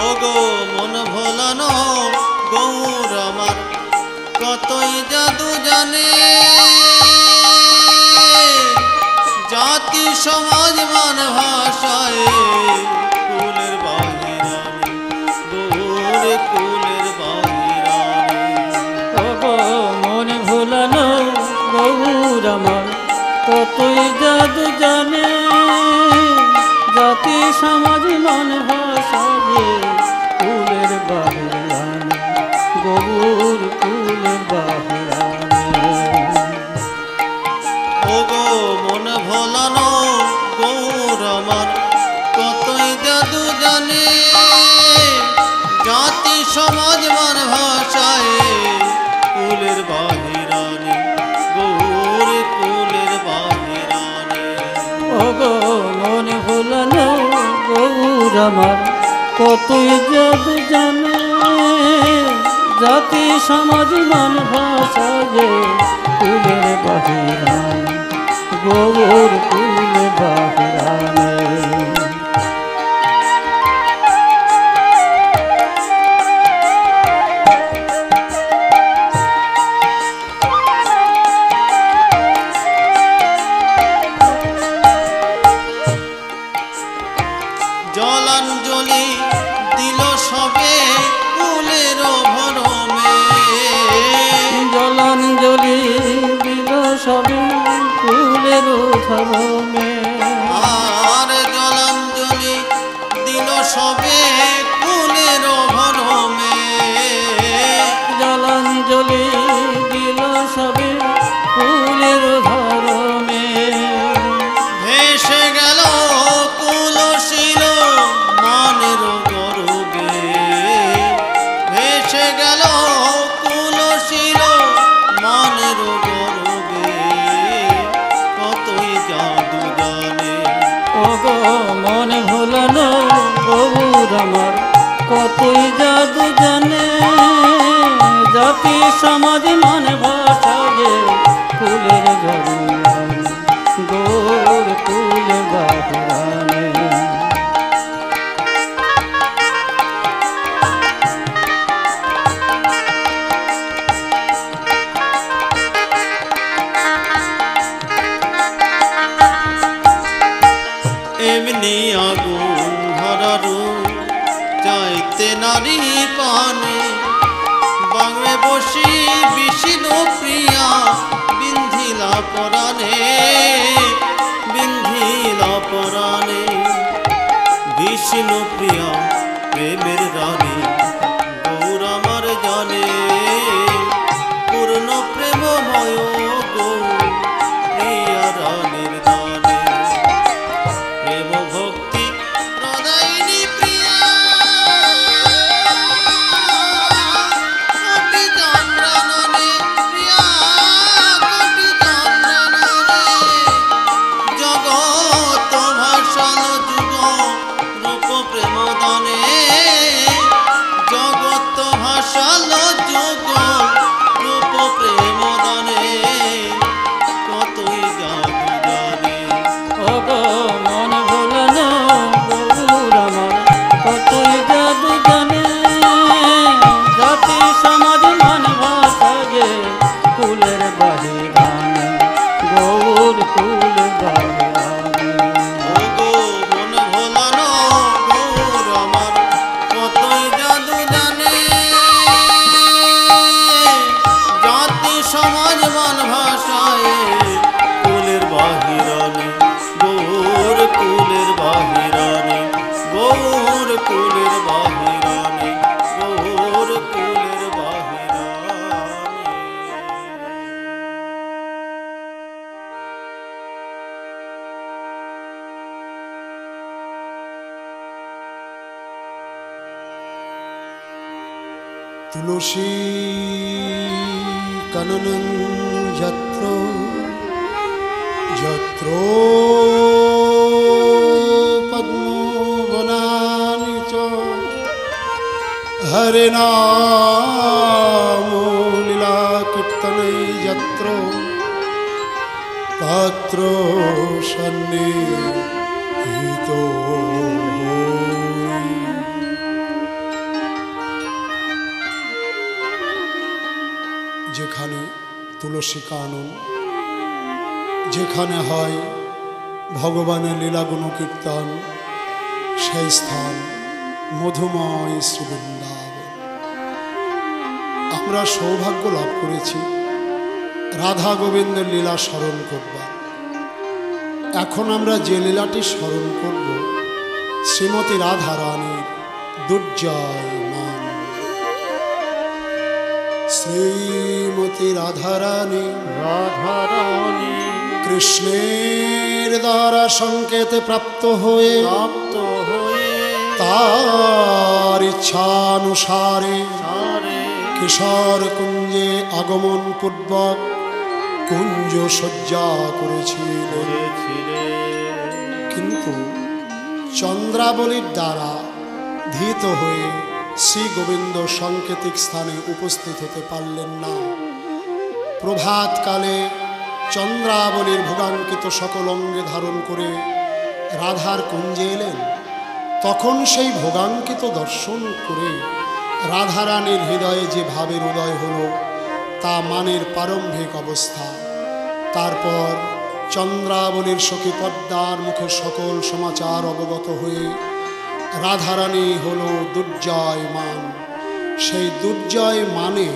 ওগো মন ভোলানো গৌর আমার কতই জাদু জানে, জাতি সমাজ মান ভাষায় কুলের বাহিরানি গৌর কুলের বাহিরানি। ওগো মন ভোলানো গৌর আমার কতই জাদু জানে, জাতি সমাজ মান ভাষায় কুলের বাহিরানি গৌর কুলের বাহিরানি। ওগো মন ভোলানো গৌর আমার কতই জাদু জানে, জাতি সমাজ মান ভাষায় কুলের বাহিরানি গৌর কুলের বাহিরানি। ওগো মন ভোলানো গৌর আমার কতই জাদু জানে, জাতি সমাজ মান ভাষায় কুলের বাহিরানি গৌর কুলের বাহিরানি। জলাঞ্জলি দিল সবে কুলের ভরমে, জলাঞ্জলি দিল সবে কুলের ধর্মে, আর জলাঞ্জলি দিল সবে কুলের ভরমে, জলাঞ্জলি দিল সবে কুলের ধর্মে। ভেসে গেল কুলশীল মানের গর্বে, ভেসে গেল কুলশীল মানের গর্বে, কতই জাদু জানে। ওগো মন ভোলানো গৌর আমার কতই জাদু জানে, জাতি সমাজ মান ভাষায় কুলের বাহিরানি গৌর কুলের বাহিরানি। এমনি আগুন ধরারু চাইতে নারী পানে, বাংলে বসি বিষ্ণু প্রিয়া বিন্ধিলা পরাণে, বিন্ধিলা পরাণে। বিষ্ণু প্রিয়া প্রেমের রানী গৌর আমার জানে, পূর্ণ প্রেমময় গৌর প্রিয়া রানীর দানে। প্রেম ভক্তি প্রদায়িনী প্রিয়া কোটি চন্দ্রননে, প্রিয়া কোটি চন্দ্রননে। জগৎ ভাষাল যুগ রূপ প্রেম দানে, জগৎ ভাষাল যুগ রূপ প্রেম দানে, কতই জাদু জানে। ওগো মন ভোলানো গৌর আমার কতই জাদু জানে, জাতি সমাজ মান ভাষায় কুলের বাহিরানি গৌর কুলের বাহিরানি। ওগো মন ভোলানো গৌর আমার কতই জাদু জানে, জাতি সমাজ মান ভাষায় কুলের বাহিরানি গৌর কুলের বাহিরানি গৌর কুলের বাহিরানি গৌর কুলের বাহিরানি। তুলসী কাননং যত্র যত্র পদ্মবনানি চ, হরে নাম লীলা কীর্তনে যত্র তত্র সন্নিহিতো তুলসী কানন, যেখানে হয় ভগবানের লীলা গুণ কীর্তন, সেই স্থান মধুময় শ্রী বৃন্দাবন। আমরা সৌভাগ্য লাভ করেছি রাধা গোবিন্দের লীলা স্মরণ করবার। এখন আমরা যে লীলাটি স্মরণ করব, শ্রীমতী রাধা রানীর দুর্জয়মান। শ্রীমতী রাধা রানী রাধারানী কৃষ্ণের দ্বারা সংকেতে প্রাপ্ত হয়ে তার ইচ্ছানুসারে কিশোর কুঞ্জে আগমন পূর্বক কুঞ্জ সজ্জা করেছিলেন। কিন্তু চন্দ্রাবলীর দ্বারা ধীত হয়ে শ্রী গোবিন্দ সাংকেতিক স্থানে উপস্থিত হতে পারলেন না। প্রভাতকালে চন্দ্রাবলীর ভোগাঙ্কিত সকল অঙ্গে ধারণ করে রাধার কুঞ্জে এলেন। তখন সেই ভোগাঙ্কিত দর্শন করে রাধারানীর হৃদয়ে যে ভাবের উদয় হল, তা মানের প্রারম্ভিক অবস্থা। তারপর চন্দ্রাবলীর সখী পদ্মার মুখে সকল সমাচার অবগত হয়ে রাধারানী হল দুর্জয়মান। সেই দুর্জয় মানে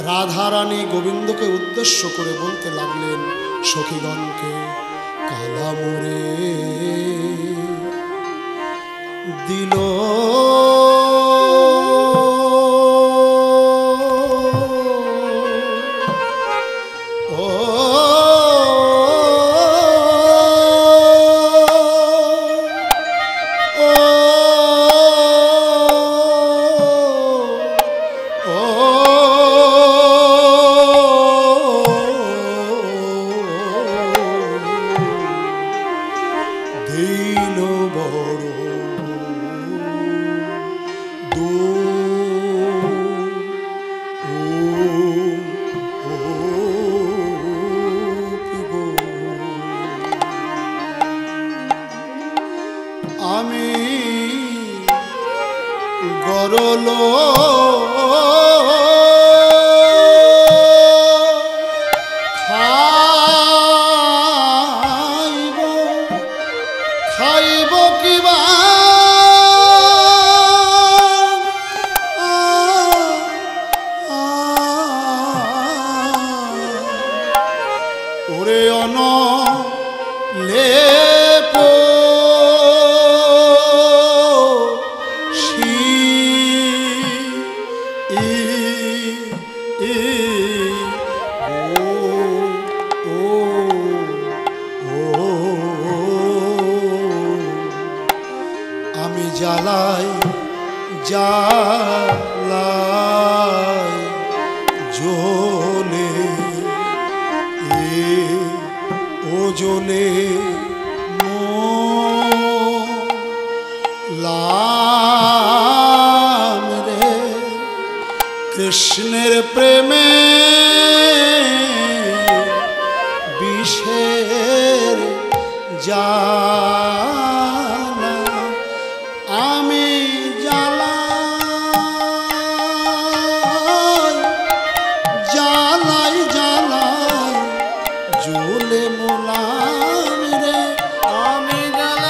রাধারানী গোবিন্দকে উদ্দেশ্য করে বলতে লাগলেন সখীগণকে, কালামরে দিল আমি গরল খাইব কিবা ওরে অন লেপ আমি জ্বালাই জ্বালাই জ্বলে ও জ্বলে লাম রে কৃষ্ণের প্রেমে বিষের জানা আমি জ্বালাই জ্বালাই জ্বালাই জ্বলে মোলাম রে। আমি জ্বালাই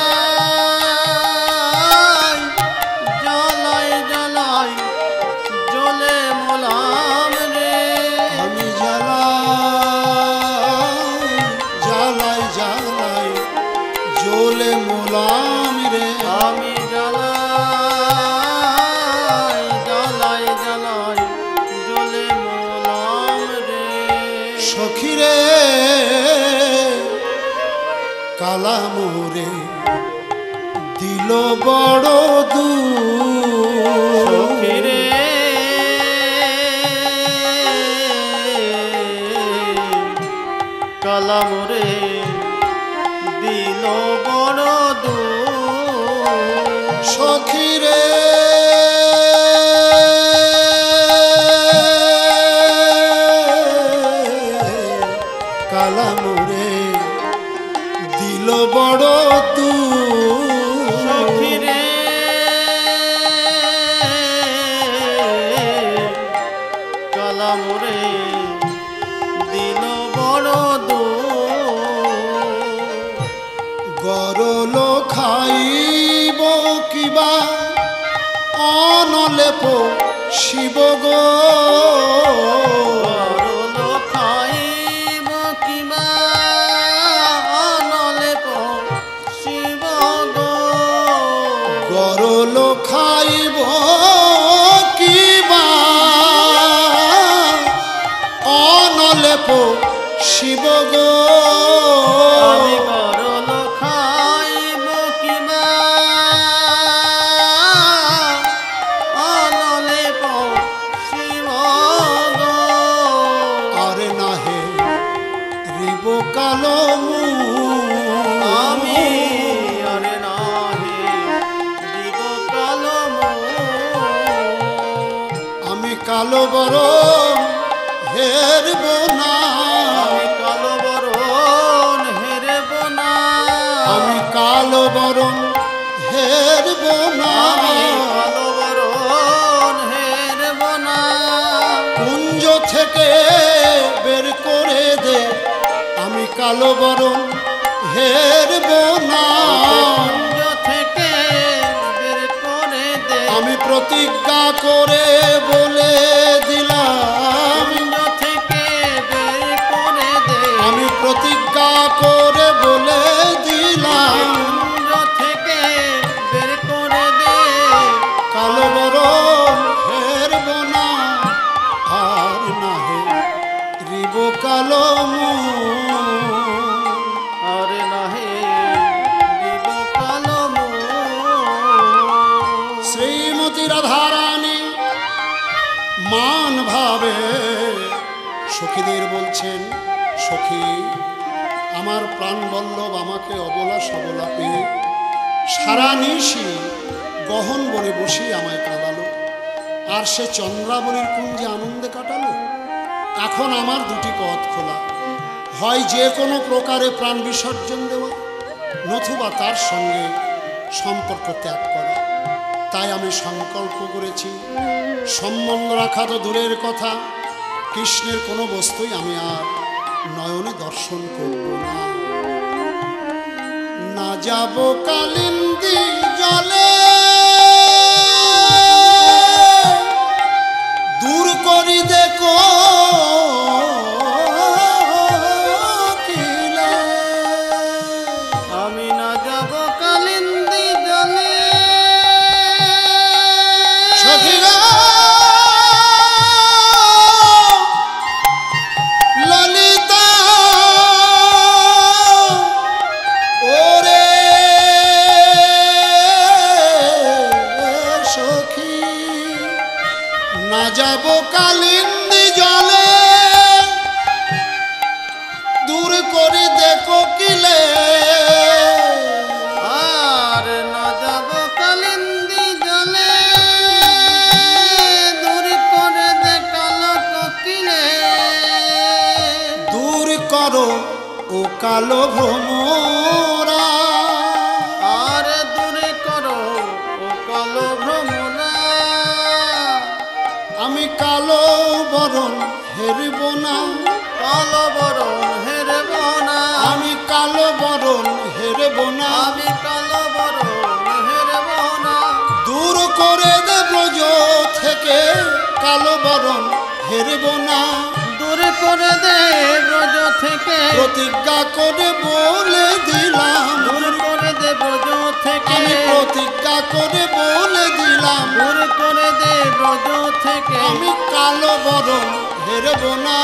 জ্বালাই জ্বালাই জ্বলে মোলাম রে। আমি জ্বালাই জ্বালাই জ্বালাই কিবা অনলেপ শিব গো গরল খাইব কিবা অনলেপ শিব গো গরল খাইব কিবা অনলেপ শিব গো আমি গরল খাইব কিবা অনলেপ শিব গো আরে নাহে রিব কালো আমি আরে নাহি দিব কালো আমি কালো বড় হেরব না আমি কালো বরণ হেরব না আমি কালো বরণ হেরব না আমি কালো বরণ হেরব না কুঞ্জ থেকে বের করে দে আমি কালো বরণ হেরব না কুঞ্জ থেকে বের করে দে আমি প্রতিজ্ঞা করে বলে দিলাম কুঞ্জ থেকে বের করে দে আমি প্রতিজ্ঞা করে বলে দিলাম কুঞ্জ থেকে বের করে দে কালো বরণ হেরব না আর নাহে রিব কালো আরে নাহি দিব কালো শ্রীমতী রাধারানী মান ভাবে সখীদের বলছেন সখী আমার প্রাণবল্লভ আমাকে অবলা সবলা পেয়ে সারা নিশি গহন বনে বসে আমায় কাঁদালো আর সে চন্দ্রাবলীর কুঞ্জে আনন্দে কাটালো এখন আমার দুটি পথ খোলা হয় যে কোনো প্রকারে প্রাণ বিসর্জন দেওয়া নতুবা তার সঙ্গে সম্পর্ক ত্যাগ করা তাই আমি সংকল্প করেছি সম্বন্ধ রাখা তো দূরের কথা কৃষ্ণের কোনো বস্তুই আমি আর নয়নে দর্শন করব না না যাব কালিন্দী জলে দূর করি দেখো আমি না যাব কালিন্দী জলে সখিরা ললিতা ওরে সখী না যাব কালিন্দী জলে দূর করে দেখো কিলে আর না যাব কালিন্দী জলে দূর করে দেখালো কোকিলে দূর করো ও কালো ভ্রমরা আর দূর করো ও কালো ভ্রমরা আমি কালো বরণ হেরব না কালো বরণ হেরব না আমি কালো বরণ হেরব না আমি কালো বরণ হেরব না দূর করে দে ব্রজ থেকে কালো বরণ হেরব না দূর করে দে ব্রজ থেকে প্রতিজ্ঞা করে বলে দিলাম দূর করে দে ব্রজ থেকে আমি প্রতিজ্ঞা করে বলে দিলাম দূর করে দে ব্রজ থেকে আমি কালো বরণ হেরব না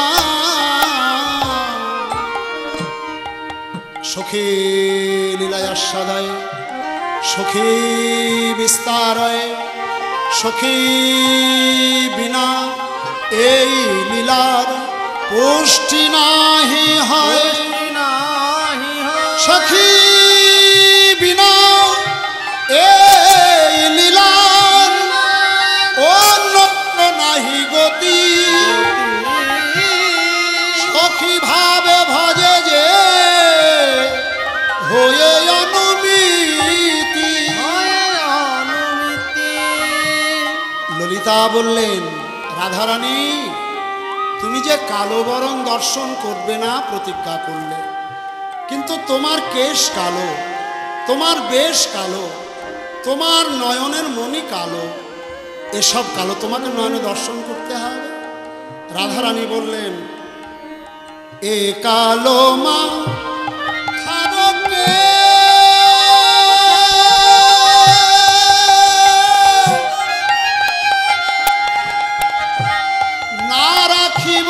সখী লীলায় আস্বাদয় সখী বিস্তারয় সখী বিনা এই লীলার পুষ্টি নাহি হয় নাহি হয় সখী বিনা এই লীলার অন্য নাহি গতি সখী ভাবে ভজে যে হয়ে অনুমিতি ললিতা বললেন রাধারানী তুমি যে কালো বরণ দর্শন করবে না প্রতিজ্ঞা করলে কিন্তু তোমার কেশ কালো তোমার বেশ কালো তোমার নয়নের মনি কালো, এসব কালো তোমাকে নয়নে দর্শন করতে হবে। রাধারানী বললেন, এ কালো মা থারকে না রাখিব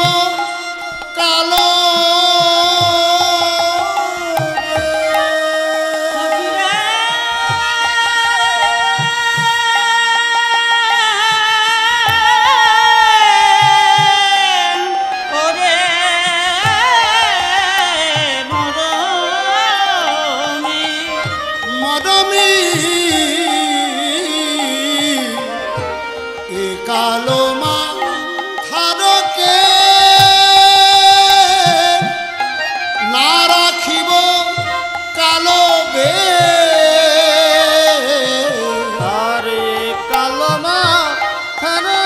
কালো মদমি, এ কালো মা থারকে না রাখিব কালো বে। আরে কালো মা থারকে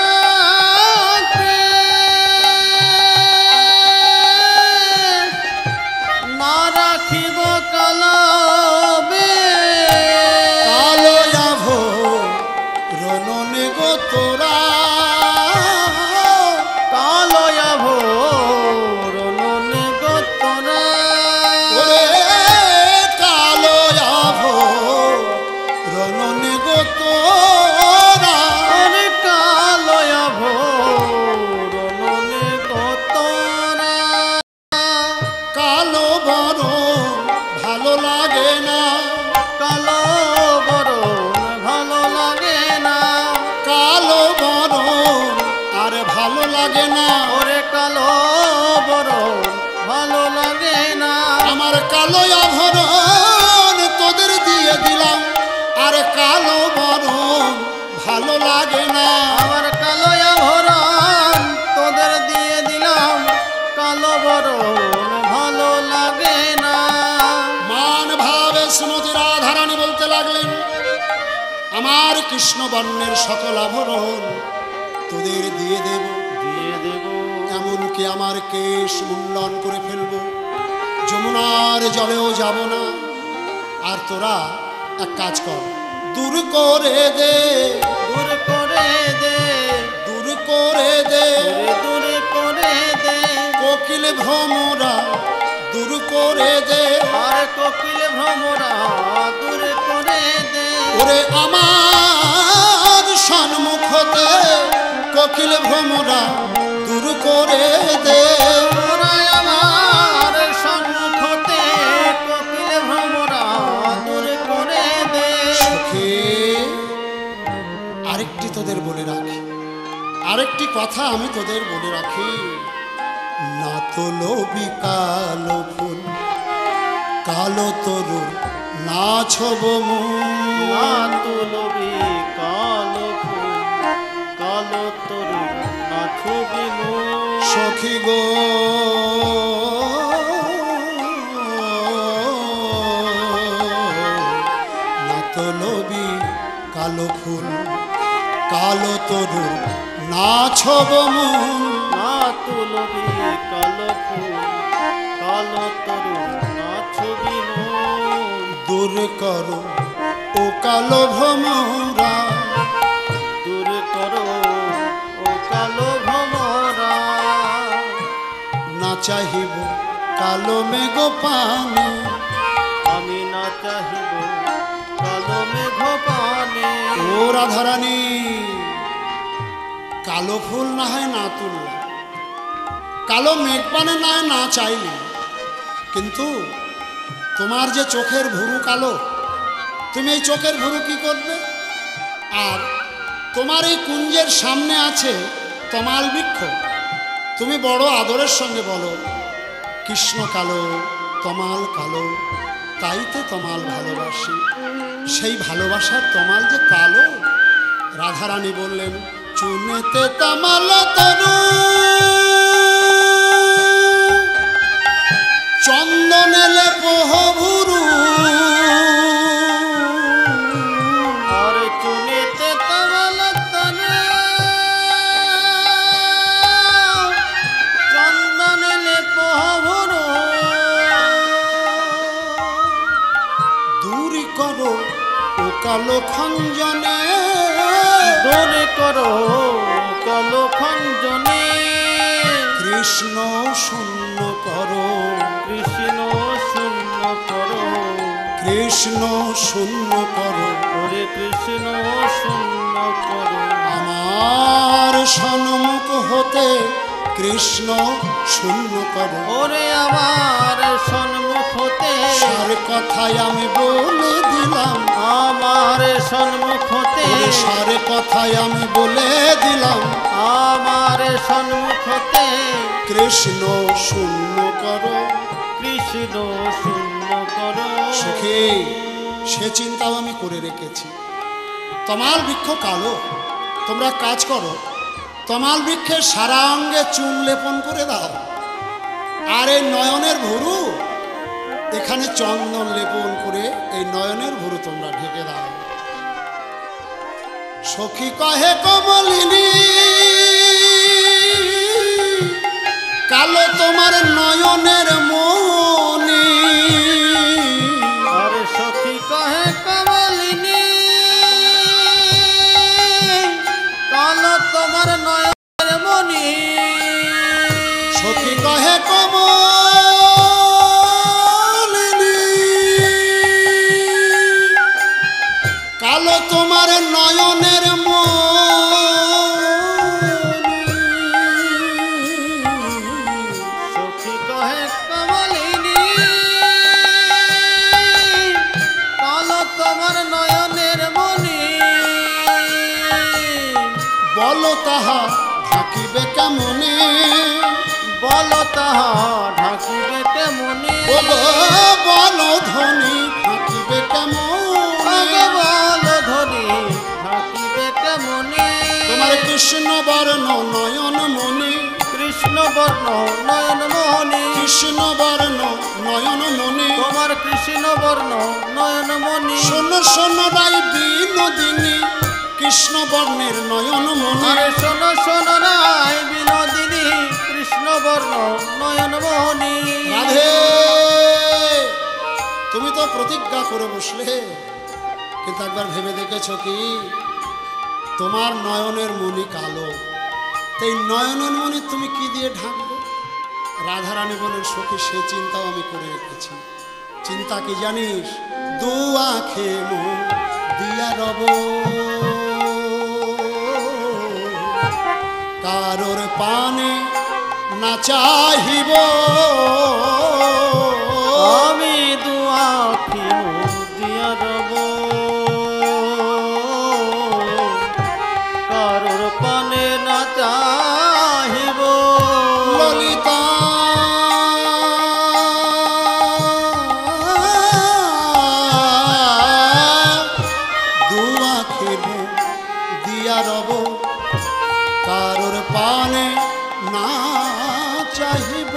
না রাখিব কালো বে। কালো যাবো রননে গো তোরা, কালো যাবো রননে গো তোরা। ওরে কালো যাবো রননে গো তোরা। আরে কালো যাবো রননে গো তোরা। কালো বড় ভালো লাগে না, কালো বরণ ভালো লাগে না। কালো বড় আর ভালো লাগে না। ওরে কালো বরণ ভালো লাগে না। আমার কালো আভরণ তোদের দিয়ে দিলাম, আর কালো বরণ ভালো লাগে না। আমার কালো আভরণ তোদের দিয়ে দিলাম, কালো বরণ ভালো লাগে না। মান ভাবে শ্রীমতী রাধারানী বলতে লাগলেন, আমার কৃষ্ণ বর্ণের সকল আভরণ তোদের দিয়ে দেব, দিয়ে দেব এমনকি আমার কেশ মুন্ডন করে ফেলব, যমুনার জলেও যাব না। আর তোরা এক কাজ কর, দূর করে দে, দূর করে দে, দূর করে দে দূর করে দে। কোকিল ভ্রমরা, দূর করে দে। আর কোকিল ভ্রমরা দূর করে দে। ওরে আমার সম্মুখতে কোকিল ভ্রমরা দূর করে দে। ওরা আমার সম্মুখতে কোকিল ভ্রমরা দূর করে দে। সখী, আরেকটি তোদের বলে রাখি, আরেকটি কথা আমি তোদের বলে রাখি। না তো লোভী কালো ফুল, কালো তরুর না ছব মূল। না তুলবি কালো ফুল, কালো তরু না ছবি মূল। সখী গো, না তো লোভী কালো ফুল, কালো তরুর না ছব মূল। না তুলবি কালো ফুল, কালো তরু না ছবি মূল। দূর করো ও কালো ভ্রমরা, দূর করো ও কালো ভ্রমরা। না চাহিব কালো মেঘ পানি। আমি না চাহিব কালো মেঘ পানে। ও রাধারানী, কালো ফুল না হয় না তুললাম, কালো মেঘ পানে না হয় না চাইলি, কিন্তু তোমার যে চোখের ভুরু কালো, তুমি এই চোখের ভুরু কি করবে? আর তোমার এই কুঞ্জের সামনে আছে তমাল বৃক্ষ, তুমি বড় আদরের সঙ্গে বলো কৃষ্ণ কালো, তমাল কালো, তাইতে তমাল ভালোবাসি। সেই ভালোবাসার তমাল যে কালো। রাধারানী বললেন, চুনেতে তমাল তরু, চন্দনেলে পোহভুরু। আর চুনেতে তমাল তরু, চন্দনেলে পোহভুরু। দূর করো ও কালো খঞ্জনে দূর করো কালো খঞ্জনে কৃষ্ণ শূন্য করো কৃষ্ণ শূন্য করো কৃষ্ণ শূন্য করো ওরে কৃষ্ণ শূন্য করো আমার সম্মুখ হতে কৃষ্ণ শূন্য করো ওরে আমার সম্মুখ হতে সার কথাই আমি বলে দিলাম আমার সম্মুখ হতে ওরে সার কথাই আমি বলে দিলাম আমার সম্মুখ হতে কৃষ্ণ শূন্য করো কৃষ্ণ শূন্য করো সুখী সে চিন্তাও আমি করে রেখেছি তমাল বৃক্ষ কালো তোমরা কাজ করো তমাল বৃক্ষের সারা অঙ্গে চুন লেপন করে দাও আর এই নয়নের ভুরু এখানে চন্দন লেপন করে এই নয়নের ভুরু তোমরা ঢেকে দাও সখী কহে কমলিনী কালো তোমার নয়নের মনি আরে সখী কহে কমলিনী কালো তোমার নয়নের মনি সখী কহে কমলিনী কালো তোমার নয়নের সখী কহে কমলিনী কালো তোমার নয়নের মনি বলো তাহা থাকিবে কেমনে বলো তাহা ঢাকিবে কেমনি বলো বলো ধনী থাকিবে কেমনে বলো ধনী ঢাকিবে কেমনি তোমার কৃষ্ণ বর্ণ নয়ন মনি কৃষ্ণ বর্ণ নয়ন মোহনী কৃষ্ণ বর্ণ নয়ন মনি তোমার কৃষ্ণ বর্ণ নয়ন মণি শোনো শোনো রাই বিনোদিনী কৃষ্ণ বর্ণের নয়ন মনি আরে শোনো শোনো রায় বিনোদিনী কৃষ্ণ বর্ণ নয়ন মোহনী রাধে তুমি তো প্রতিজ্ঞা করে বসলে কিন্তু একবার ভেবে দেখেছ কি তোমার নয়নের মণি কালো তাই নয়নের মণি তুমি কি দিয়ে ঢাকবে রাধারানী বলেন সখী সে চিন্তাও আমি করে রেখেছি চিন্তা কি জানিস দু আঁখে মুখ দিয়া রব কারোর পানে না চাহিব আমি দুআখি দিয়া রব কারোর পানে না চাহিব ললিতা দু আঁখে মুখ দিয়া রব কারোর পানে না চাহিব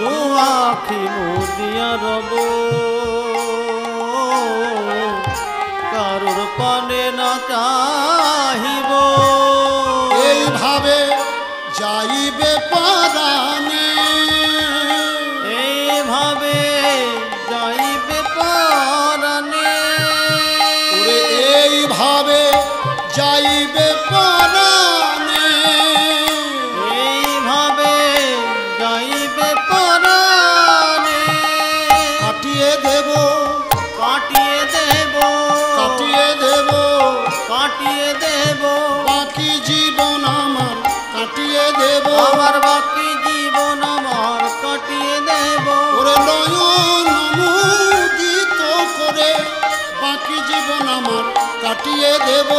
দুআখি দিয়া রব কারোর পানে না চাহিব এইভাবে যাইবে পারানে এইভাবে যাইবে পরাণে ওরে এইভাবে যাইবে পারানে এইভাবে যাইবে পরাণে কাটিয়ে দেব কাটিয়ে দেব কাটিয়ে দেব কাটিয়ে দেব বাকি জীবন আমার কাটিয়ে দেব আমার বাকি জীবন আমার কাটিয়ে দেব ওরে নয়ন মুদিত করে বাকি জীবন আমার কাটিয়ে দেব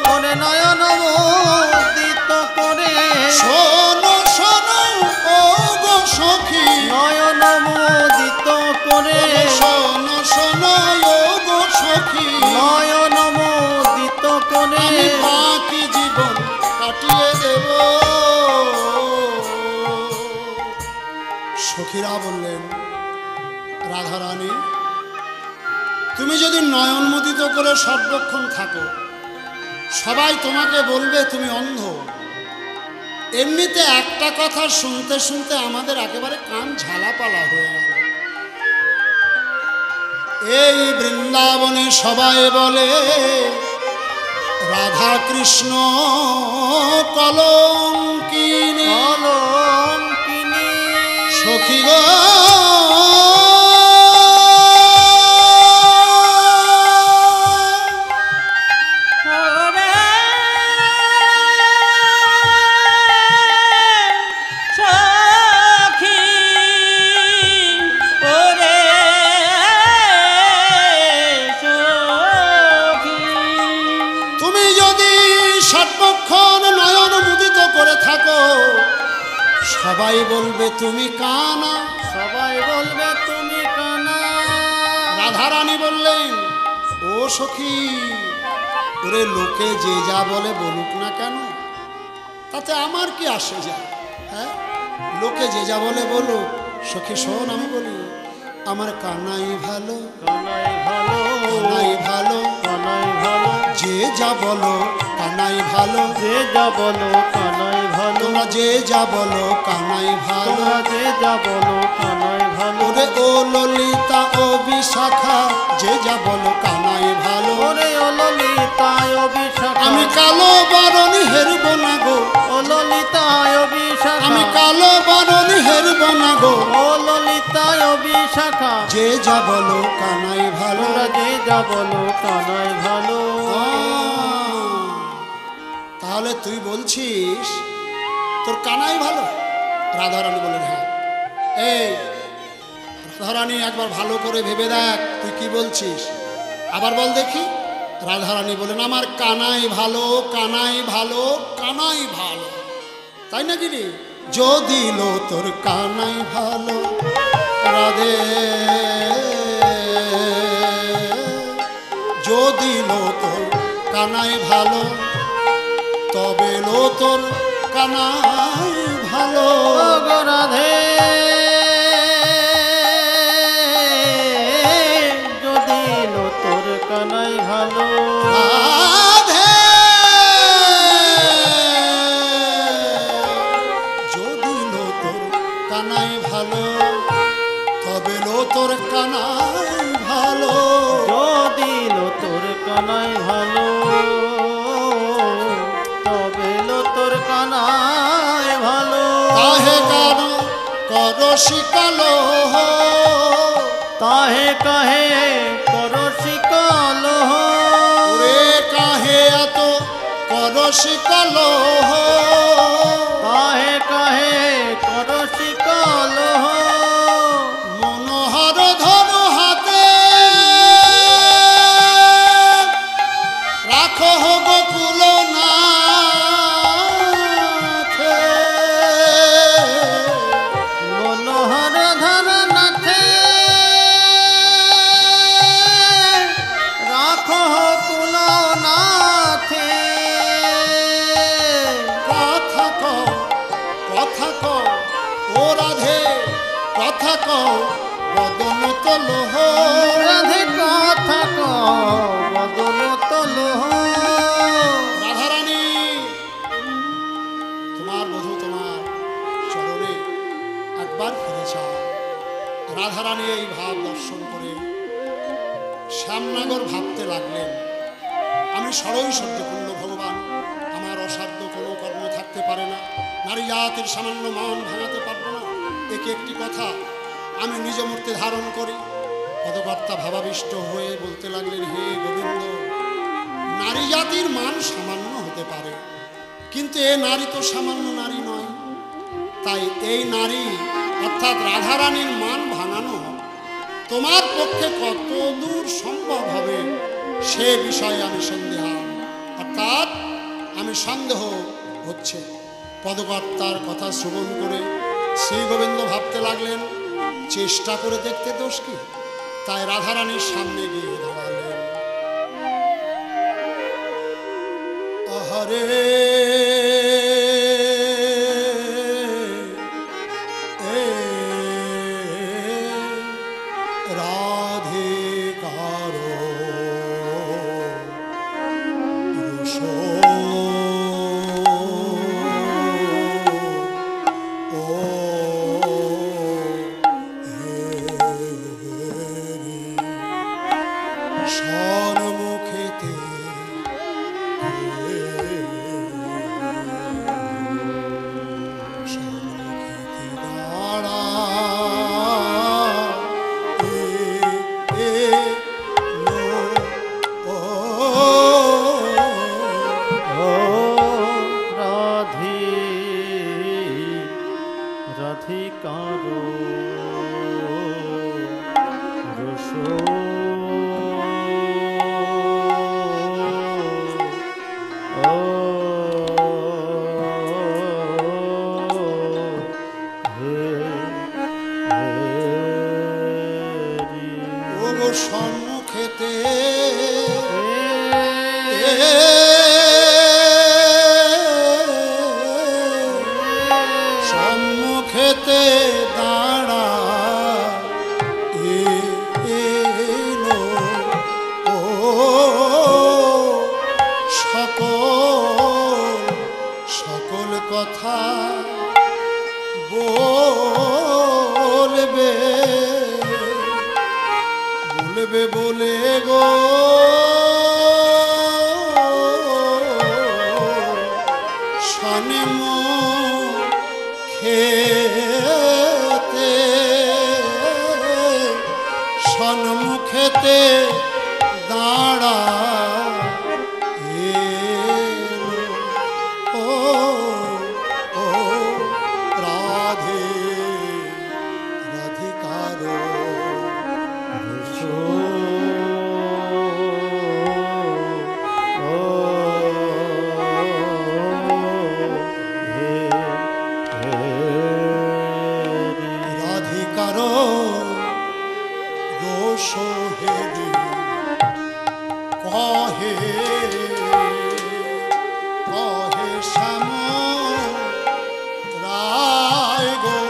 মনে নয়ন মোদিত করে শোনো শোনো ও গো সখী নয়ন মোদিত করে শোনো শোনো ও গো সখী নয়ন মোদিত করে আমি বাকি জীবন কাটিয়ে দেব সখীরা বললেন রাধারানী তুমি যদি নয়নমোদিত করে সর্বক্ষণ থাকো সবাই তোমাকে বলবে তুমি অন্ধ এমনিতে একটা কথা শুনতে শুনতে আমাদের একেবারে কান ঝালাপালা হয়ে গেল এই বৃন্দাবনে সবাই বলে রাধা কৃষ্ণ কলঙ্কিনী কলঙ্কিনী সখী গো সবাই বলবে তুমি কানা, সবাই বলবে তুমি কানা। রাধারানী বললেন ও সখী, ওরে লোকে যে যা বলে বলুক না কেন, তাতে আমার কি আসে যায়? হ্যাঁ, লোকে যে যা বলে বলুক। সখী শোন, আমি বলি আমার কানাই ভালো, কানাই ভালো, কানাই ভালো, কানাই ভালো, যে যা বলো কানাই ভালো, যে যা বলো কানাই ভালো, তোমরা যে যা বলো কানাই ভালো, তোমরা যে যা বলো কানাই ভালো। ওরে ও ললিতা ও বিশাখা, যে যা বলো কানাই ভালো। ওরে ও ললিতা ও বিশাখা, আমি কালো বরণী হেরব না গো, ও ললিতা ও বিশাখা, আমি কালো বরণী হেরব না গো, ও ললিতা ও বিশাখা, যে যা বলো কানাই ভালো। তোমরা যে যা বলো কানাই ভালো। তাহলে তুই বলছিস তোর কানাই ভালো? রাধারানী বলেন হ্যাঁ। এই রাধারানী একবার ভালো করে ভেবে দেখ তুই কি বলছিস, আবার বল দেখি। রাধারানী বলেন আমার কানাই ভালো, কানাই ভালো, কানাই ভালো। তাই নাকি রে? যদি লো তোর কানাই ভালো রাধে, যদি লো তোর কানাই ভালো, তবে লো তোর কানাই ভালো। গো রাধে, যদি লো তোর কানাই ভালো, রাধে, যদি লো তোর কানাই ভালো, তবে লো তোর কানাই ভালো। যদি লো তোর কানাই ভালো, তবে লো তোর কানাই ভালো। তাহে কানো করো শিকালো, তাহে কাহে করো শিকালো, রে কাহে এত করো শিকালো, তাহে কাহে করো শিকালো। মনোহর ধরো হাতে, রাখো গোকুল নাথে, মনোহর ধর নাথে, রাখো কুল নাথে। কথা কও, কথা কও ও রাধে, কথা কও বদন তোলহ। রাধে কথা কও বদন তোলহ। রাধারানী তোমার বধূ তোমার চরণে একবার ফিরে চাও। রাধারানী এই ভাব দর্শন করে শ্যামনগর ভাবতে লাগলেন, আমি ষড়ৈশ্বর্যপূর্ণ ভগবান, আমার অসাধ্য কোনো কর্ম থাকতে পারে না, নারী জাতির সামান্য মান ভাঙাতে পারবো না, একে একটি কথা আমি নিজ মূর্তি ধারণ করি। পদকর্তা ভাবাবিষ্ট হয়ে বলতে লাগলেন, হে গোবিন্দ, নারী জাতির মান সামান্য হতে পারে, কিন্তু এ নারী তো সামান্য নারী নয়, তাই এই নারী অর্থাৎ রাধারানীর মান ভাঙানো তোমার পক্ষে কত দূর সম্ভব হবে সে বিষয়ে আমি সন্দেহান, অর্থাৎ আমি সন্দেহ হচ্ছে। পদকর্তার কথা শ্রবণ করে শ্রী গোবিন্দ ভাবতে লাগলেন, চেষ্টা করে দেখতে দোষ কি? তাই রাধারানীর সামনে গিয়ে দাঁড়ালেন। হরে রাধে কারো রুষো ও হে সম্মুখেতে দাঁড়া এলো ও সকল কথা বলবে বলে গো শানে খেতে সন্মুখেতে দাঁড়া ও ও রাধে রাধিকার কহে কহে শ্যাম রায় গো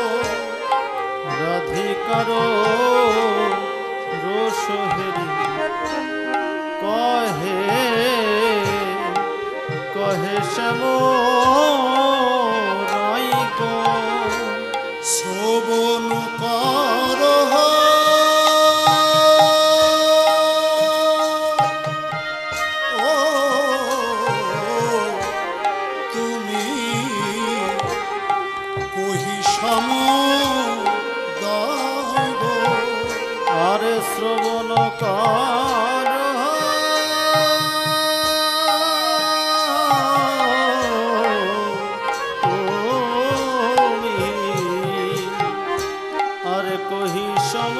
রাধিকার রোষ হেরি কহে কহে শ্যাম রায় গো শ্রবণ কর আরে শ্রবণ কর আরে কহি সম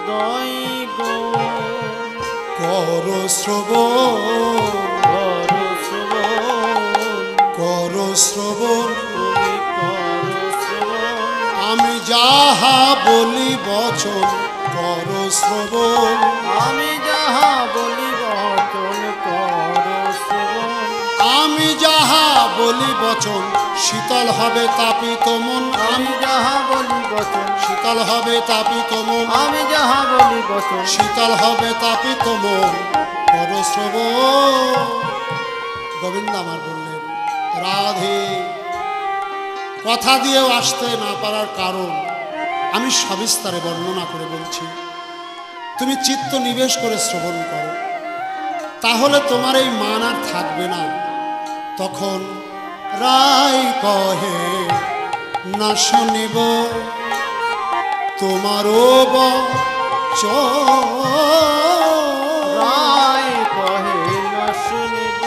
দয় গো কর শ্রবণ কর শ্রবণ আমি যাহা বলি বচন কর শ্রবণ আমি যাহা বলি বচন কর শ্রবণ আমি যাহা বলি বচন শীতল হবে তাপিত মন আমি যাহা বলি বচন শীতল হবে তাপিত মন আমি যাহা বলি বচন শীতল হবে তাপিত মন কর শ্রবণ গোবিন্দ আমার বললেন রাধে কথা দিয়েও আসতে না পারার কারণ আমি সবিস্তারে বর্ণনা করে বলছি। তুমি চিত্ত নিবেশ করে শ্রবণ করো, তাহলে তোমার এই মান আর থাকবে না। তখন রায় কহে না শুনিব তোমারও বচন রায় কহে না শুনিব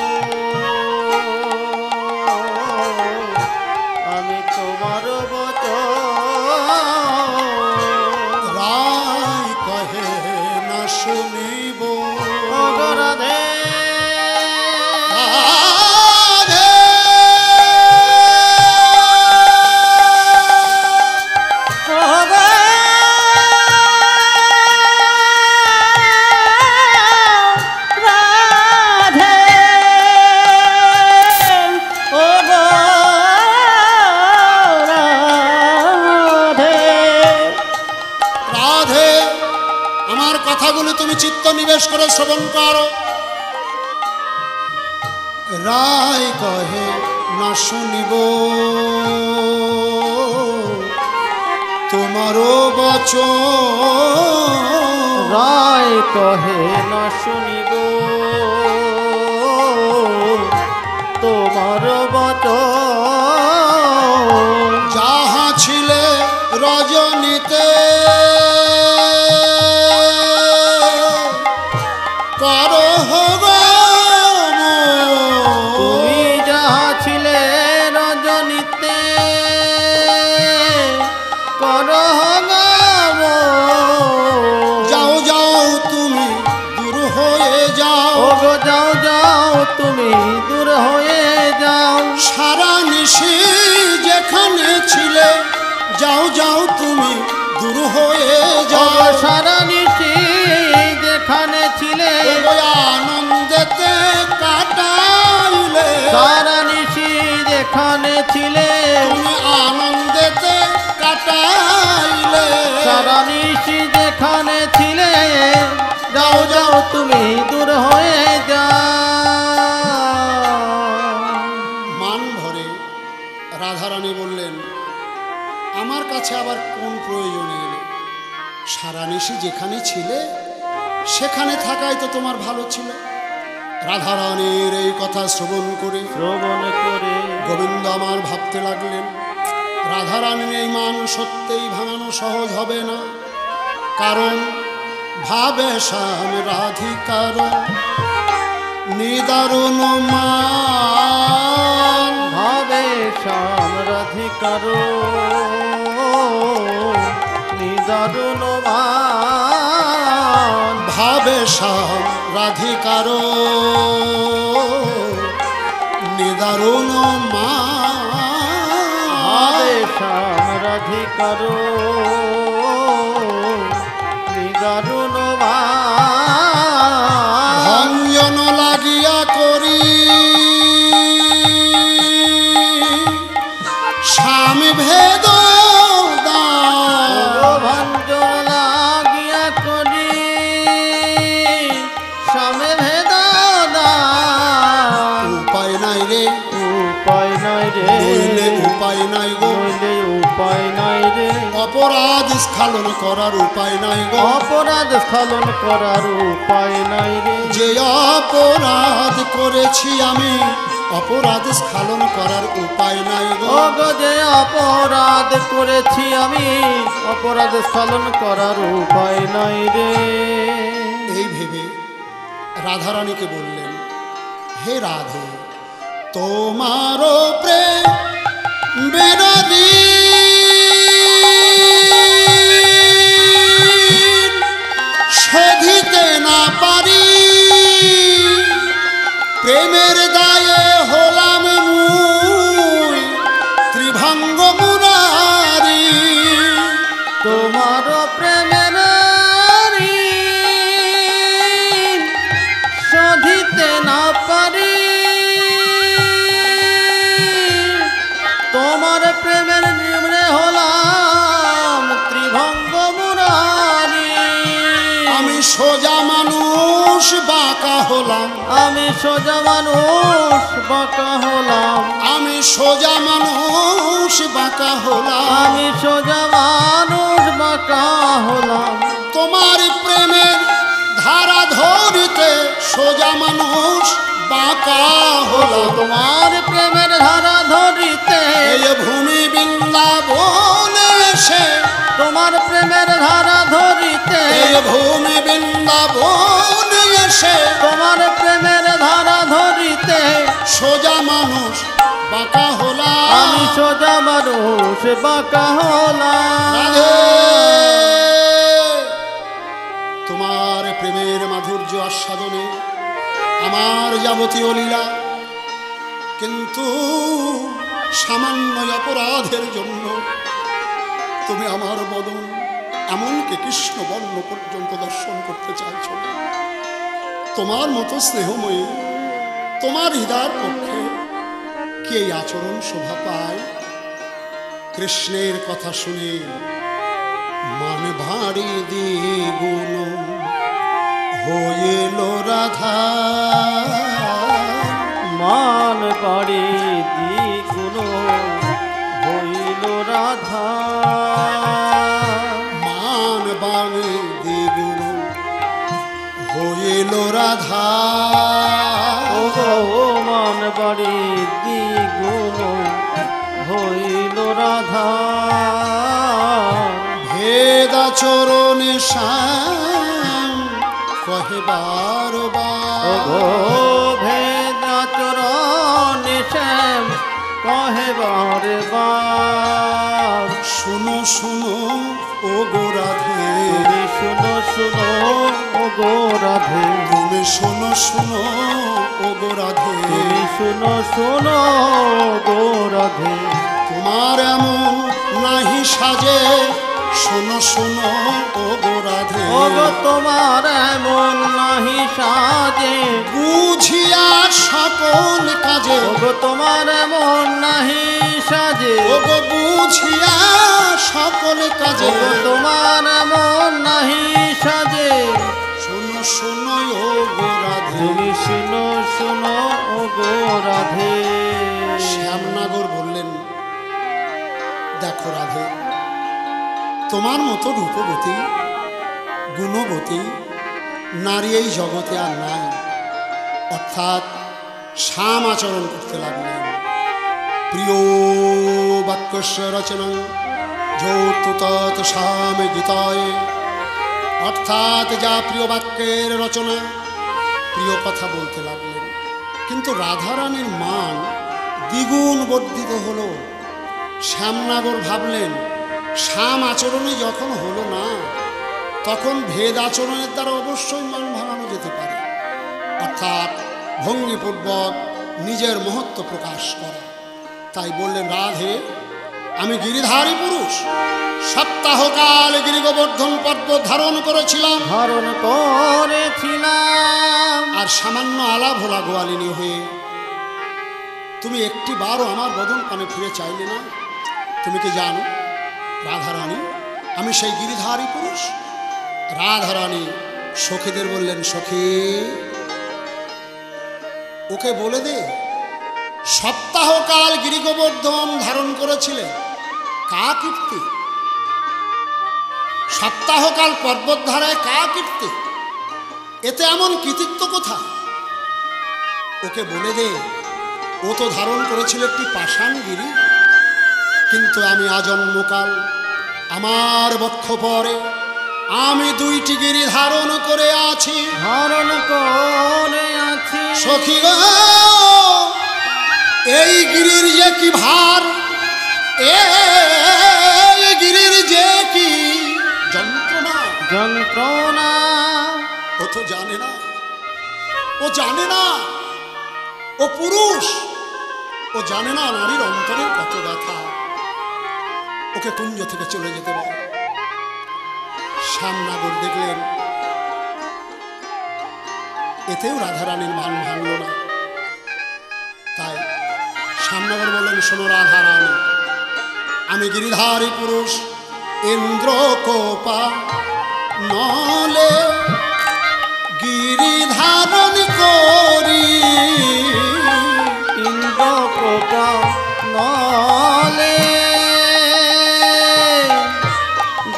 আমি তোমার বচন রায় কহে না শুনিব রাধে কথাগুলি তুমি চিত্ত নিবেশ করে শ্রবণ করো। রায় কহে না শুনিব তোমারও বচন রায় কহে না শুনিব তোমার বচন যাহা ছিলে রজনীতে তুমি যাহা ছিলে রজনীতে করহ গাম যাও যাও তুমি দূর হয়ে যাও ওগো যাও যাও তুমি দূর হয়ে যাও সারা নিশি যেখানে ছিলে যাও যাও তুমি দূর হয়ে যাও সারা নিশি যেখানে ছিলে আনন্দেতে কাটাইলে সারা নিশি যেখানে ছিলে তুমি আনন্দেতে কাটাইলে সারা নিশি যেখানে ছিলে যাও যাও তুমি দূর হয়ে যাও। মান ভরে রাধারানী বললেন, আমার কাছে আবার কোন প্রয়োজন এলো? সারা নিশি যেখানে ছিলে সেখানে থাকাই তো তোমার ভালো ছিল। রাধারানীর এই কথা শ্রবণ করে গোবিন্দ আমার ভাবতে লাগলেন, রাধারানীর এই মান সত্যিই ভাঙানো সহজ হবে না। কারণ ভাবে শ্যাম রাধিকার নিদারুণ মান, ভাবে শ্যাম রাধিকার নিদারুণ মান, ভাবে শ্যাম রাধিকার নিদারুণ মান, ভাবে শ্যাম রাধিকার নিদারুণ মান, ভঞ্জন লাগিয়া করি স্বামী ভেদ ভঞ্জন লাগিয়া করি স্বামী ভেদ উপায় নাই রে, উপায় নাই রে, নইলে উপায় নাই গো, নইলে উপায় নাই রে, অপরাধ স্খলন করার উপায় নাই গো, অপরাধ স্খলন করার উপায় নাই রে, যে অপরাধ করেছি আমি অপরাধ স্খলন করার উপায় নাই গো, ওগো যে অপরাধ করেছি আমি অপরাধ স্খলন করার উপায় নাই রে। এই ভেবে রাধারানীকে বললেন, হে রাধে, তোমারও প্রেম বেরবি শোধিতে না পারি, প্রেমের দায়ে হলাম মুই ত্রিভঙ্গ মুরারি, তোমার প্রেমের ঋণ শোধিতে না পারি, তোমার প্রেমের নিম্নে হলাম ত্রিভঙ্গ মুরারি, আমি সোজা মানুষ বাঁকা হলাম, আমি সোজা মানুষ বাঁকা হলাম, আমি সোজা মানুষ বাঁকা হলাম, আমি সোজা মানুষ বাঁকা হলাম, তোমার প্রেমের ধারা ধরিতে সোজা মানুষ বাঁকা হলো, তোমার প্রেমের ধারা ধরিতে এই ভূমি বৃন্দাবনে এসে, তোমার প্রেমের ধারা ধরিতে এই ভূমি বৃন্দাবনে এসে, তোমার প্রেমের ধারা ধরিতে সোজা মানুষ বাঁকা হলাম, আমি সোজা মানুষ বাঁকা হলাম। রাধে, তোমার প্রেমের মাধুর্য আস্বাদনে আমার যাবতীয় লীলা, কিন্তু সামান্য অপরাধের জন্য তুমি আমার বদন এমনকি কৃষ্ণ বর্ণ পর্যন্ত দর্শন করতে চাইছ না। তোমার মতো স্নেহময়ী, তোমার হৃদয়ের পক্ষে কি এই আচরণ শোভা পায়? কৃষ্ণের কথা শুনে মান ভারী দ্বিগুণ হইল রাধা, মান বাড়ি দ্বিগুণ হইল রাধা, মান বাণী দ্বিগুণ হইল রাধা, ওগো মান বাড়ি দ্বিগুণ হইল রাধা, ভেদ আচরণে শ্যাম কহে বারবার, ওগো ভেদ আচরণ শ্যাম কহে বারবার, শুনো শুনো ও গো রাধে, তুমি শুনো শুনো ওগো রাধে, তুমি শোনো শোনো ও গো রাধে, তুমি শুনো শুনো গো রাধে, তোমার এমন নাহি সাজে শোনো শোনো ও গো রাধে, ও গো তোমার এমন নাহি সাজে, বুঝিয়া সকল কাজে, ও গো তোমার এমন নাহি সাজে, ও গো বুঝিয়া সকল কাজে, ও গো তোমার এমন নাহি সাজে। শোনো শোনো ও গো রাধে। তুমি শুনো শুনো ও গো রাধে। শ্যামনগর বললেন, দেখো রাধে, তোমার মতো রূপবতী গুণবতী নারী এই জগতে আর নাই। অর্থাৎ শ্যাম আচরণ করতে লাগলেন। প্রিয় বাক্যস্য রচনা যৌতু তৎ শ্যাম গীতায়, অর্থাৎ যা প্রিয় বাক্যের রচনা, প্রিয় কথা বলতে লাগলেন। কিন্তু রাধারানীর মান দ্বিগুণ বর্ধিত হলো। শ্যামনগর ভাবলেন, শ্যাম আচরণে যখন হলো না, তখন ভেদ আচরণের দ্বারা অবশ্যই মান ভাঙানো যেতে পারে। অর্থাৎ ভঙ্গিপূর্বক নিজের মহত্ব প্রকাশ করা। তাই বললেন, রাধে, আমি গিরিধারী পুরুষ, সপ্তাহকাল গিরিগোবর্ধন পর্বত ধারণ করেছিলাম, আর সামান্য আলা ভোলা গোয়ালিনী হয়ে তুমি একটি বারও আমার বদন পানে ফিরে চাইলে না। তুমি কি জানো রাধারানী, আমি সেই গিরিধারী পুরুষ? রাধারানী সখীদের বললেন, সখী, ওকে বলে দে, সপ্তাহকাল গিরিগোবর্ধন ধারণ করেছিলেন কা কীর্তি? সপ্তাহকাল পর্বত ধারায় কা কীর্তি? এতে এমন কৃতিত্ব কোথা? ওকে বলে দে, ও তো ধারণ করেছিল একটি পাষাণ গিরি, কিন্তু আমি আজন্মকাল আমার বক্ষ পরে আমি দুইটি গিরি ধারণ করে আছি। সখী গো, এই গিরির যে কি ভার, এই গিরির যে কি যন্ত্রণা, ও তো জানে না, ও জানে না ও পুরুষ, ও জানে না নারীর অন্তরের কত ব্যথা। ওকে কুঞ্জ থেকে চলে যেতে বল। শ্যামনগর দেখলেন এতেও রাধারানীর মান ভাঙল না। তাই শ্যামনগর বললেন, শোনো রাধারানী, আমি গিরিধারী পুরুষ, ইন্দ্র কোপা নলে গিরি ধারণ করি, ইন্দ্র কোপা নলে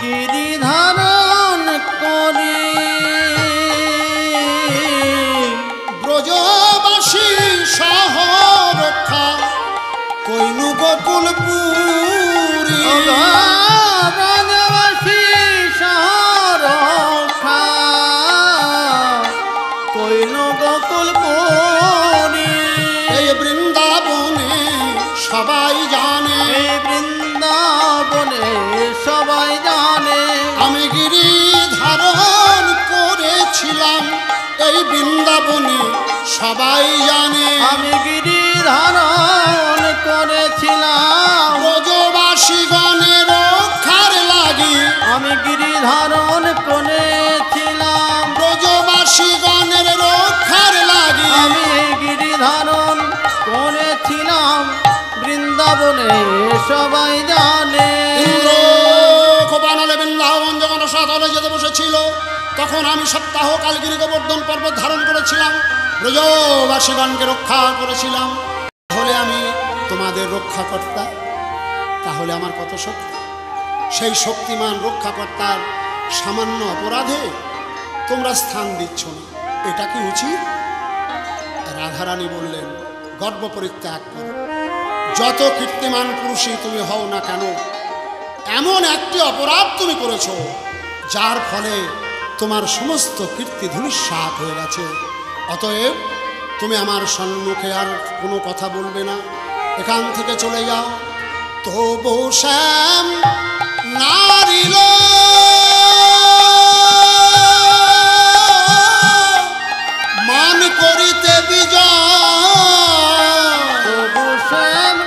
গিরি ধারণ করি, ব্রজবাসী সহ রক্ষা কইনু গোকুলপুরী, ব্রজবাসী সরক্ষা কইনু গোকুলপুরী। এই বৃন্দাবনে সবাই জানে, এই বৃন্দাবনে সবাই জানে, আমি গিরি ধারণ করেছিলাম, এই বৃন্দাবনে সবাই জানে, আমি গিরি ধারণ করেছিলাম, ব্রজবাসীগণের রক্ষার লাগি, আমি গিরি ধারণ করেছিলাম, ব্রজবাসীগণের রক্ষার লাগি, আমি গিরি ধারণ করেছিলাম, বৃন্দাবনে সবাই জানে। ইন্দ্র কোপানলে বৃন্দাবন যখন সাধনে যেতে বসেছিল, তখন আমি সপ্তাহকাল গিরিগোবর্ধন পর্বত ধারণ করেছিলাম, ব্রজবাসীগণকে রক্ষা করেছিলাম। তাহলে আমি তোমাদের রক্ষাকর্তা, তাহলে আমার কত শক্তি? সেই শক্তিমান রক্ষাকর্তার সামান্য অপরাধে তোমরা স্থান দিচ্ছ না, এটা কি উচিত? রাধারানী বললেন, গর্ব পরিত্যাগ করো। যত কীর্তিমান পুরুষই তুমি হও না কেন, এমন একটি অপরাধ তুমি করেছ যার ফলে তোমার সমস্ত কীর্তি ধূলিসাৎ হয়ে গেছে। অতএব তুমি আমার সম্মুখে আর কোনো কথা বলবে না, এখান থেকে চলে যাও। তবু শ্যাম নারিল মান করিতে বিজয়, তবু শ্যাম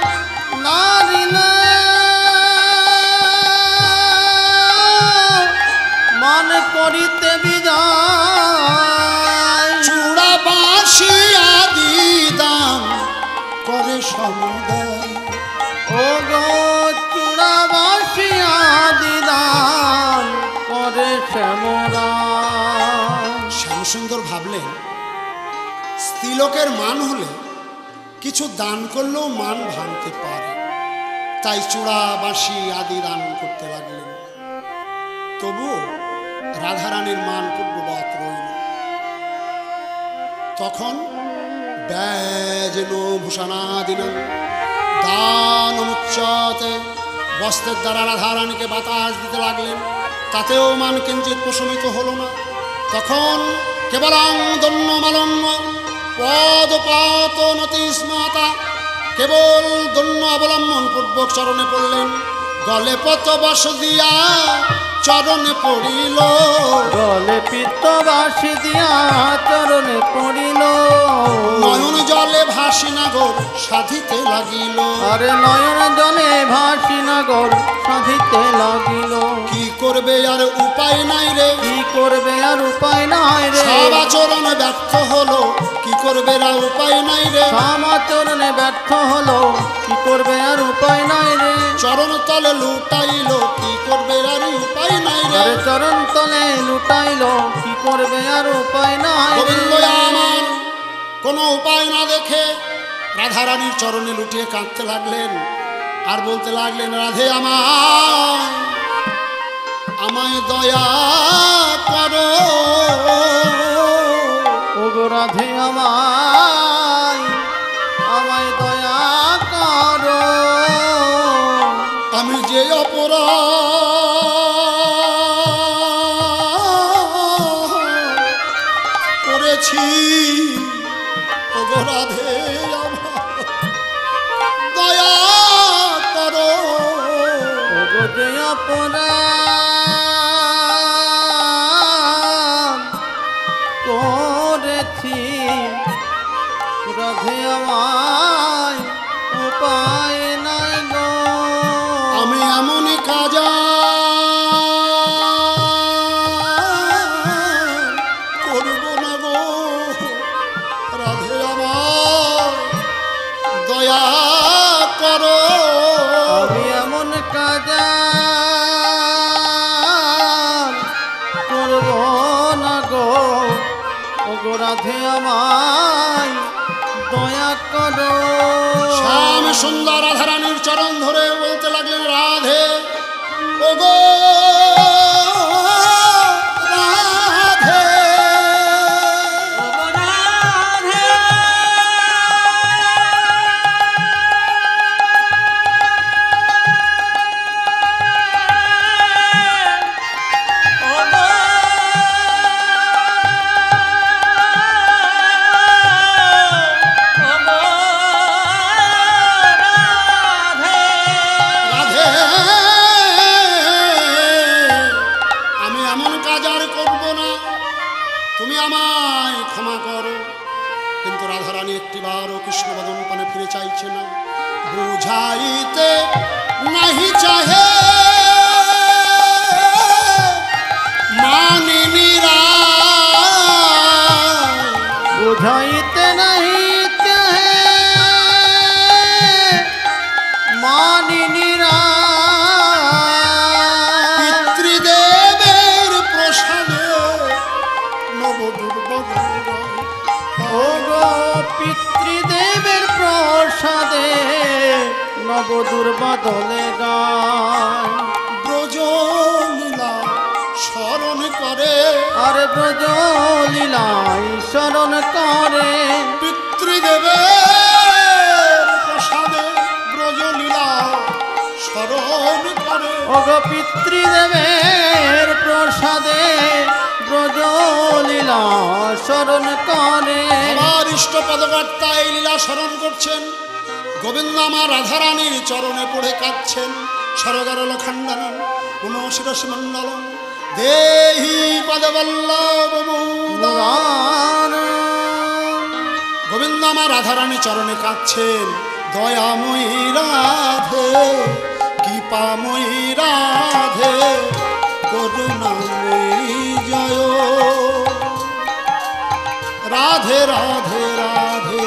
নারিল সমুদয়। ও গো চূড়াবাসী আদিদান করে শ্যামরা। শ্যামসুন্দর ভাবলেন স্ত্রীলোকের মান হলে কিছু দান করলেও মান ভাঙতে পারে, তাই চূড়া বাঁশি আদি দান করতে লাগলেন। তবুও রাধারানীর মান পূর্ববৎ রইল। তখন ব্যজনো ভূষণাদিনম দানমুচ্চতে বস্ত্রের দ্বারা রাধারানীকে বাতাস দিতে লাগলেন, তাতেও মান কিঞ্চিত প্রশমিত হলো না। তখন কেবলাং দন্যমালন্য পদপাত নতিস্মাতা, কেবল দন্য অবলম্বন পূর্বক চরণে পড়লেন। গলে পত বস দিয়া চরণে পড়িল, গলে পিত্তবাসী দিয়া চরণে পড়িল। নয়ন জলে ভাসি নাগর সাধিতে লাগিল। আরে নয়ন জলে ভাসি নাগর সাধিতে লাগিল। কি করবে আর উপায় নাই রে, কি করবে আর উপায় নাই রে, সব আচরণ ব্যর্থ হলো, কি করবে আর উপায় নাই রে। সমাচরণে ব্যর্থ হলো, কি করবে আর উপায় নাই রে। চরণ তলে লুটাইল, কি করবে আর উপায় নাই রে। আরে চরণ তলে লুটাইল, কি করবে আর উপায় নাই রে। গোবিন্দ আমার কোনো উপায় না দেখে রাধারানীর চরণে লুটিয়ে কাঁদতে লাগলেন আর বলতে লাগলেন, রাধে আমায় দয়া করো। ও গো রাধে আমায় দয়া করো। আমি যে অপরাধ করেছি, ও গো রাধে আমায় দয়া করো। ও গো যে অপরাধ করেছি, রাধে আমায় উপায় নাই গো। আমি এমন কাজা করব না গো, রাধে আমার দয়া করো। আমি এমন কাজ করব না গো, ও গো রাধে আমায় দয়া করো। শ্যাম সুন্দর রাধারানীর চরণ ধরে বলতে লাগলেন, রাধে ও গো রাধে, রাধে আমি এমন কাজ আর করব না, তুমি আমায় ক্ষমা করো। কিন্তু রাধারানী একটিবারও কৃষ্ণবদন পানে ফিরে চাইছে না, বুঝাইতে নাহি চাহে মানিনী রায়। বুঝাইতে নাহি চাহে মানিনী রায়। পিতৃদেবের প্রসাদে নবদুর্বল ও গো পিতৃদেবের প্রসাদে নবদুর্বদলে গায়। ব্রজলীলা স্মরণ করে, আরে ব্রজ লীলাই স্মরণ করে। পিতৃদেবের প্রসাদে ব্রজলীলা স্মরণ করে। ও গো পিতৃদেবের প্রসাদে ব্রজ লীলা স্মরণ করে। আমার ইষ্ট পদকর্তা এই লীলা স্মরণ করছেন। গোবিন্দ আমার রাধারানীর চরণে পড়ে কাঁদছেন। সরগরল খণ্ডনম পুনঃ শিরস মণ্ডলম দেহি পদবল্লভ গান গোবিন্দ আমার রাধারানী চরণে কাঁদছেন। দয়াময়ী রাধে, কৃপাময়ী রাধে, করুণাময়ী জয়। রাধে রাধে রাধে